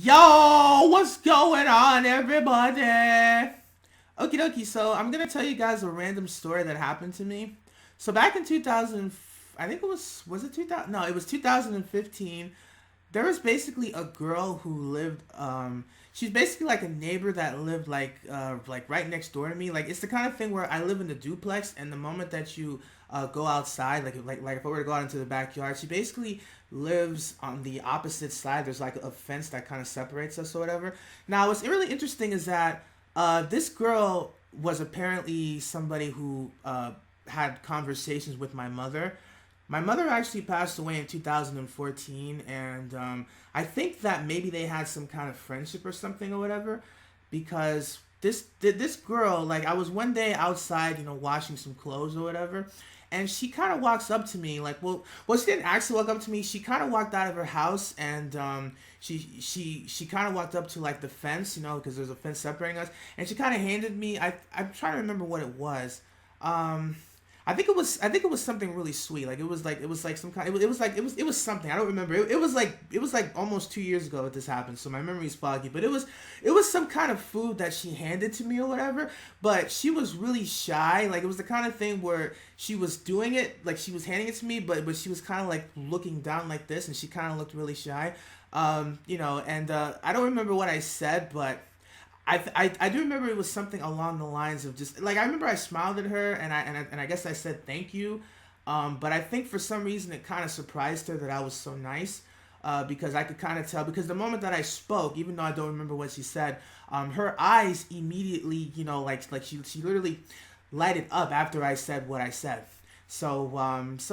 Yo, what's going on, everybody? Okie dokie, so I'm gonna tell you guys a random story that happened to me. So back in 2000, I think was it 2000? No, it was 2015. There was basically a girl who lived, she's basically like a neighbor that lived like right next door to me. Like it's the kind of thing where I live in the duplex, and the moment that you go outside, like if I were to go out into the backyard, she basically lives on the opposite side. There's like a fence that kind of separates us or whatever. Now, what's really interesting is that this girl was apparently somebody who had conversations with my mother. My mother actually passed away in 2014, and I think that maybe they had some kind of friendship or something or whatever, because this girl, like, I was one day outside, washing some clothes or whatever, and she kind of walks up to me, like, well, she didn't actually walk up to me. She kind of walked out of her house, and she kind of walked up to like the fence, because there's a fence separating us, and she kind of handed me. I'm trying to remember what it was. Um, I think it was something really sweet. Like it was like some kind. It was something. I don't remember. It was like almost 2 years ago that this happened. So my memory's foggy. But it was some kind of food that she handed to me or whatever. But she was really shy. Like it was the kind of thing where she was doing it, like she was handing it to me, but she was kind of like looking down like this, and she kind of looked really shy. And I don't remember what I said, but I do remember it was something along the lines of just like I remember I smiled at her, and I guess I said thank you, but I think for some reason it kind of surprised her that I was so nice, because I could kind of tell, because the moment that I spoke, even though I don't remember what she said, her eyes immediately, like she literally lighted up after I said what I said. So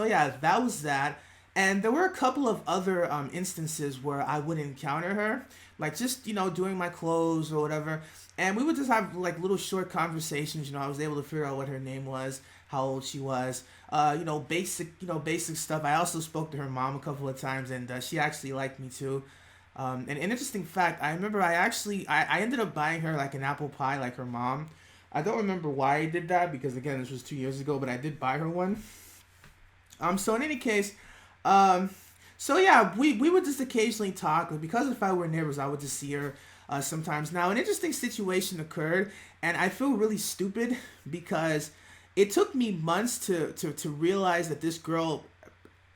yeah, that was that. And there were a couple of other instances where I would encounter her, like just doing my clothes or whatever, and we would just have like little short conversations. I was able to figure out what her name was, how old she was, basic stuff. I also spoke to her mom a couple of times, and she actually liked me too. And an interesting fact, I remember I ended up buying her like an apple pie like her mom. I don't remember why I did that, because again this was 2 years ago, but I did buy her one. So in any case, um, so yeah, we would just occasionally talk, like, because if I were neighbors, I would just see her sometimes. Now, an interesting situation occurred, and I feel really stupid because it took me months to realize that this girl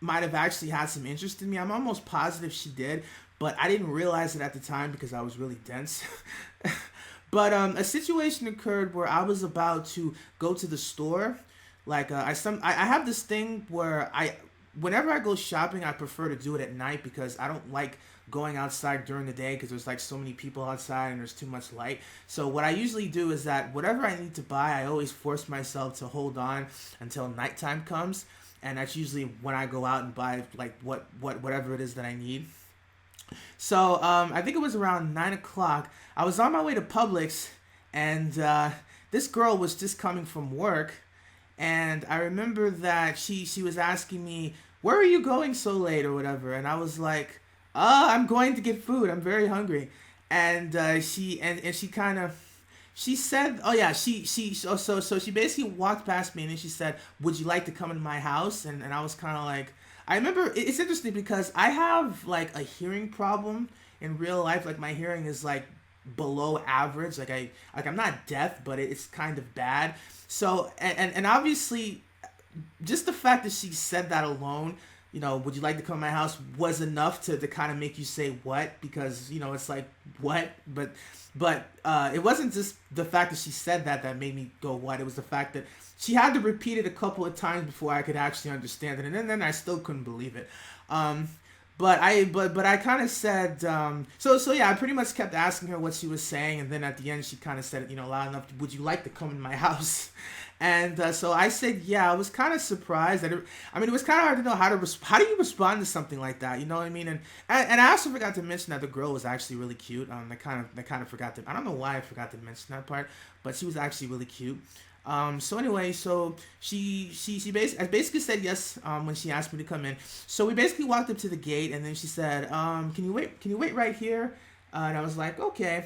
might have actually had some interest in me. I'm almost positive she did, but I didn't realize it at the time because I was really dense. But a situation occurred where I was about to go to the store. Like I have this thing where whenever I go shopping, I prefer to do it at night because I don't like going outside during the day because there's like so many people outside and there's too much light. So what I usually do is that whatever I need to buy, I always force myself to hold on until nighttime comes, and that's usually when I go out and buy like whatever it is that I need. So I think it was around 9 o'clock. I was on my way to Publix, and this girl was just coming from work, and I remember that she was asking me, "Where are you going so late?" or whatever, and I was like, I'm going to get food. I'm very hungry." And she kind of she said, "Oh yeah, so she basically walked past me, and then she said, 'Would you like to come in my house?'" And I was kind of like, I remember it's interesting because I have like a hearing problem in real life. Like my hearing is like below average. I'm not deaf, but it's kind of bad. So and obviously, just the fact that she said that alone, "Would you like to come to my house?" was enough to kind of make you say what, because it's like what, but it wasn't just the fact that she said that made me go what. It was the fact that she had to repeat it a couple of times before I could actually understand it, and then I still couldn't believe it. Um, but I kind of said, so yeah, I pretty much kept asking her what she was saying, and then at the end she kind of said it, loud enough. "Would you like to come in my house?" And so I said, yeah. I was kind of surprised that it was kind of hard to know how do you respond to something like that, you know what I mean? And I also forgot to mention that the girl was actually really cute. I kind of forgot to. I don't know why I forgot to mention that part, but she was actually really cute. So anyway, so she basically said yes when she asked me to come in. So we basically walked up to the gate, and then she said, Can you wait right here?" And I was like, "Okay."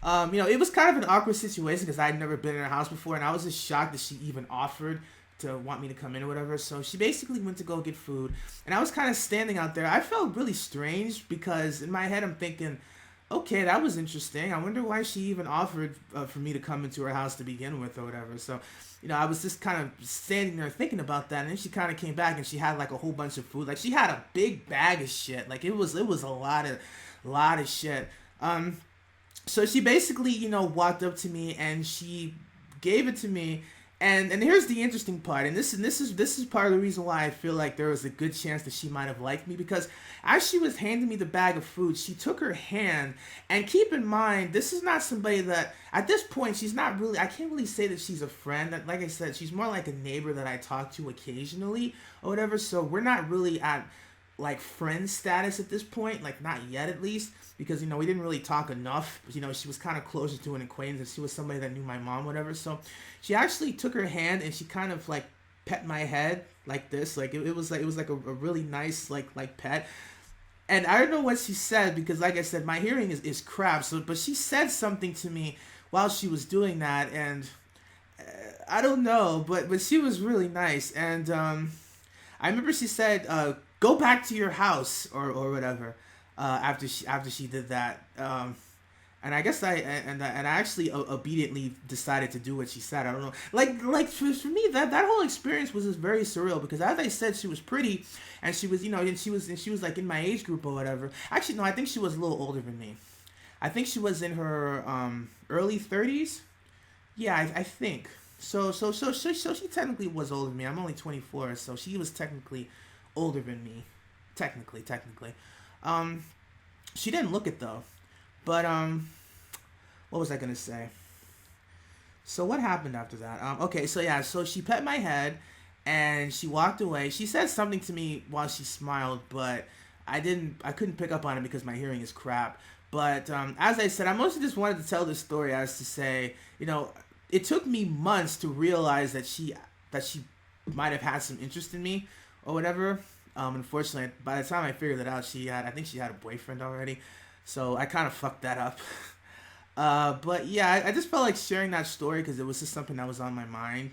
It was kind of an awkward situation because I'd never been in her house before, and I was just shocked that she even offered to want me to come in or whatever. So she basically went to go get food, and I was kind of standing out there. I felt really strange because in my head I'm thinking, Okay, that was interesting. I wonder why she even offered for me to come into her house to begin with or whatever. So, I was just kind of standing there thinking about that, and then she kind of came back and she had like a whole bunch of food. Like she had a big bag of shit. Like it was a lot of shit. Um, so she basically, walked up to me and she gave it to me. And here's the interesting part, and this is part of the reason why I feel like there was a good chance that she might have liked me, because as she was handing me the bag of food, she took her hand, and keep in mind, this is not somebody that at this point she's not really. I can't really say that she's a friend. Like I said, she's more like a neighbor that I talk to occasionally or whatever. So we're not really at like friend status at this point, like not yet at least, because we didn't really talk enough. She was kind of closer to an acquaintance. She was somebody that knew my mom, whatever. So she actually took her hand and she kind of like pet my head like this, like it was like a really nice like pet. And I don't know what she said, because like I said, my hearing is crap. So but she said something to me while she was doing that, and I don't know, but she was really nice. And I remember she said, "Go back to your house," or whatever. After she did that, and I guess I actually obediently decided to do what she said. I don't know, like for me that whole experience was just very surreal, because as I said, she was pretty, and she was and she was like in my age group or whatever. Actually, no, I think she was a little older than me. I think she was in her early 30s. Yeah, I think. So she technically was older than me. I'm only 24, so she was technically older than me. Technically. Um, she didn't look it though. But what was I gonna say? So what happened after that? Okay, so yeah, so she pet my head, and she walked away. She said something to me while she smiled, but I couldn't pick up on it because my hearing is crap. But as I said, I mostly just wanted to tell this story as to say, it took me months to realize that she might have had some interest in me or whatever. Unfortunately, by the time I figured it out, I think she had a boyfriend already, so I kind of fucked that up. But yeah, I just felt like sharing that story because it was just something that was on my mind.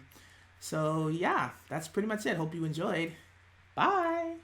So yeah, that's pretty much it. Hope you enjoyed. Bye.